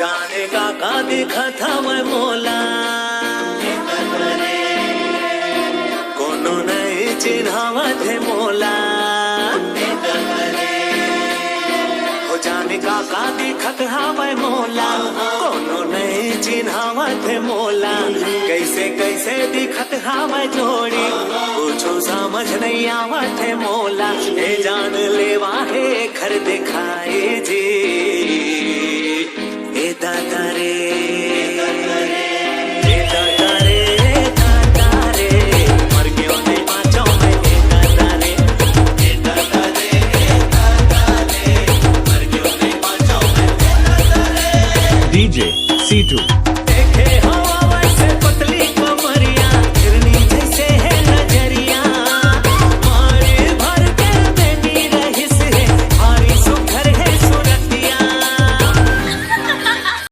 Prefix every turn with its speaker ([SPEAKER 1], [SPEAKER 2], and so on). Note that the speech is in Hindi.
[SPEAKER 1] जाने का देखा था मैं मोला कोनो नहीं चिन्हावत है मोला हो जाने का दिखत हवै मोला कोनो नहीं चिन्हावत है मोला कैसे कैसे दिखत हवै जोड़ी कुछो समझ नहीं आवत है मोला ए जान लेवा है घर दिखाए जी ए दादा रे
[SPEAKER 2] DJ C2